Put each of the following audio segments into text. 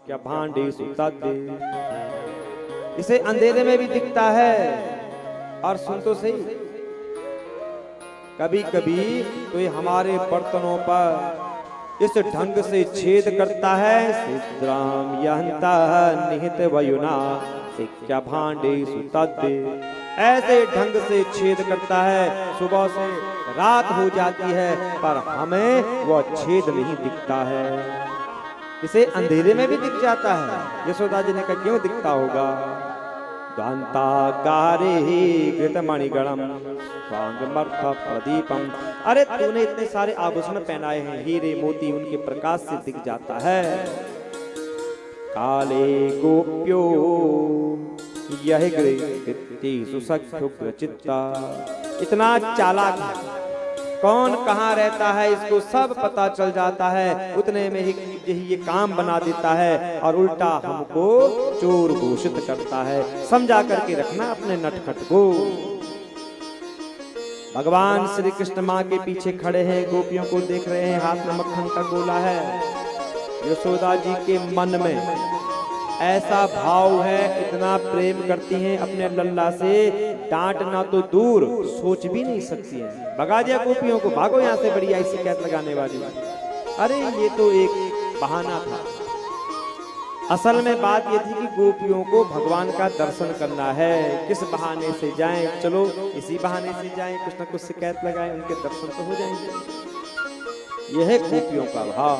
क्या भांडे सुता दे। इसे अंधेरे में भी दिखता है। और सुन तो सही, कभी कभी तो ये हमारे बर्तनों पर इस ढंग से छेद करता है, सिद्राम यहंता निहित वयुना क्या भांडे सुता दे। ऐसे ढंग से छेद करता है, सुबह से रात हो जाती है पर हमें वह छेद नहीं दिखता है। इसे अंधेरे में भी दिख जाता है। यशोदा जी ने कहा क्यों दिखता होगा? दांतागारे घृतमणिगणम स्वांगमर्थ प्रदीपम। अरे तूने इतने सारे आभूषण पहनाए हैं, हीरे मोती उनके प्रकाश से दिख जाता है। काले गोप्यो यह चित्ता। इतना चालाक है, कौन कहाँ रहता है इसको सब पता चल जाता है। उतने में ही ये काम बना देता है और उल्टा हमको चोर घोषित करता है। समझा करके रखना अपने नटखट को। भगवान श्री कृष्ण माँ के पीछे खड़े हैं, गोपियों को देख रहे हैं, हाथ में मक्खन का गोला है। यशोदा जी के मन में ऐसा भाव है, इतना प्रेम करती हैं अपने लल्ला से, डांटना तो दूर सोच भी नहीं सकती है। भगा दिया गोपियों को, भागो यहाँ से, बढ़िया शिकायत लगाने वाली। अरे ये तो एक बहाना था। असल में बात ये थी कि गोपियों को भगवान का दर्शन करना है। किस बहाने से जाएं? चलो इसी बहाने से जाएं, कुछ ना कुछ शिकायत लगाएं, उनके दर्शन तो हो जाएंगे। यह है गोपियों का भाव।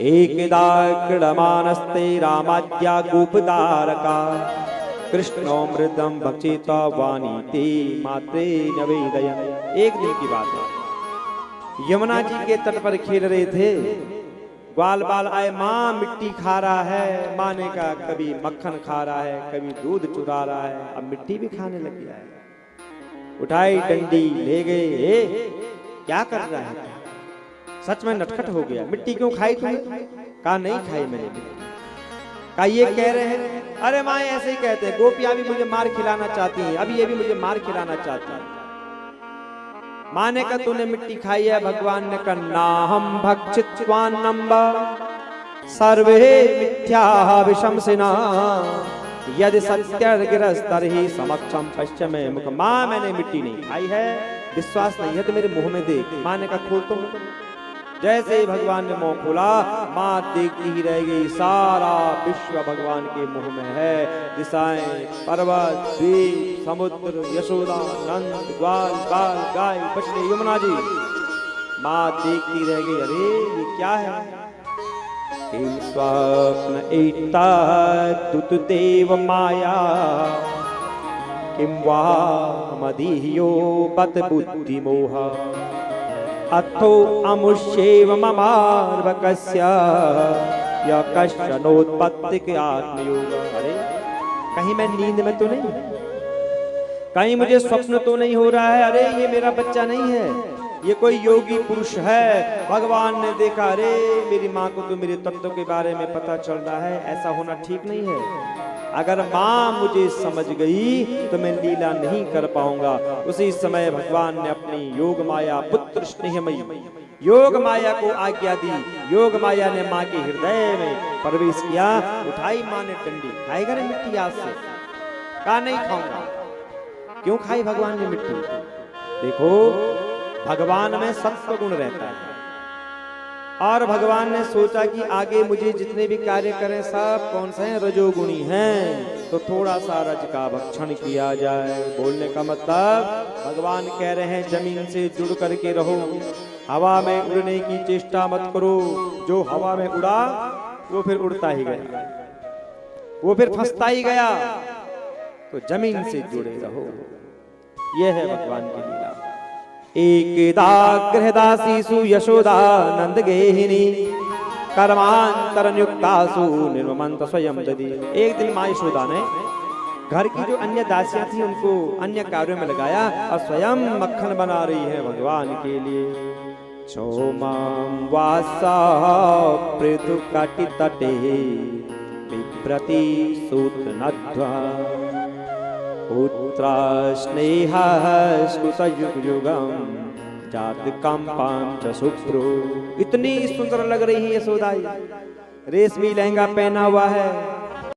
एकदा क्रीडमानस्ते रामाज्ञा गोपतारका कृष्णो मृदम भक्षिता वाणी ते मात्रे नवेदयन्। एक दिन की बात है, यमुना जी के तट पर खेल रहे थे। ग्वाल बाल आए, माँ मिट्टी खा रहा है। माँ ने कहा कभी मक्खन खा रहा है, कभी दूध चुरा रहा है, अब मिट्टी भी खाने लग गया है। उठाई डंडी ले गए, क्या कर रहा है? सच में नटखट हो गया। मिट्टी क्यों खाई तुमने? कहा नहीं खाई मैंने। कहा ये कह रहे हैं? अरे माँ ऐसे ही कहते हैं, गोपियां भी मुझे मार खिलाना चाहती हैं, अभी ये भी मुझे मार खिलाना चाहती है। माँ ने कहा तूने मिट्टी खाई है? भगवान ने कहा ना हम भक्षित्वान्नम्ब सर्वे मिथ्या विशंसिना यदि सत्यर्गिरस्तर्हि समक्षम पश्चिमे मुख। माँ मैंने मिट्टी नहीं खाई है, विश्वास नहीं है तो मेरे मुंह में देख। माँ ने कहा खोल तुम। जैसे ही भगवान ने मुंह खोला, माँ देखती ही रह गई। सारा विश्व भगवान के मुंह में है। दिशाएं, पर्वत, द्वीप, समुद्र, यशोदा, नंद, ग्वाल बाल, गाय, बछड़े, यमुना जी। माँ देखती रह गई, अरे ये क्या है? किम स्वप्न एतत् देव माया किम वा मदीयो बत बुद्धि मोहा अथो अमुष्येव ममार्वकस्य या कश्चनोत्पत्ति के आत्मयोग। अरे कहीं मैं नींद में तो नहीं, कहीं मुझे स्वप्न तो नहीं हो रहा है? अरे ये मेरा बच्चा नहीं है, ये कोई योगी पुरुष है। भगवान ने देखा, अरे मेरी माँ को तो मेरे तत्व के बारे में पता चल रहा है, ऐसा होना ठीक नहीं है। अगर माँ मुझे समझ गई तो मैं लीला नहीं कर पाऊंगा। उसी समय भगवान ने अपनी योग माया पुत्र स्नेहमयी योग माया को आज्ञा दी। योग माया ने माँ के हृदय में प्रवेश किया। उठाई माँ ने डंडी, खाएगा रे मिट्टी आज से? कहा नहीं खाऊंगा। क्यों खाई भगवान ने मिट्टी? देखो भगवान में सत्व गुण रहता है और भगवान ने सोचा कि आगे मुझे जितने भी कार्य करें सब कौन से हैं? रजोगुणी हैं, तो थोड़ा सा रज का भक्षण किया जाए। बोलने का मतलब भगवान कह रहे हैं जमीन से जुड़ करके रहो, हवा में उड़ने की चेष्टा मत करो। जो हवा में उड़ा वो फिर उड़ता ही गया, वो फिर फंसता ही गया। तो जमीन से जुड़े रहो, यह है भगवान की लीला। एकदा गृहदासीसु यशोदा नंद गेहिनी कर्मांतरयुक्तासु निर्ममंत स्वयं ददी। एक दिन माँ यशोदा ने घर की जो अन्य दासियां थी उनको अन्य कार्यों में लगाया और स्वयं मक्खन बना रही है भगवान के लिए। चौमाम वासा पृथु काटि तटे विप्रति सूत्र नध्वा पुत्रा स्नेहा स्कुतयुगयुगम जात कंपाम च सुप्रो। इतनी सुंदर लग रही है यशोदा, रेशमी लहंगा पहना हुआ है,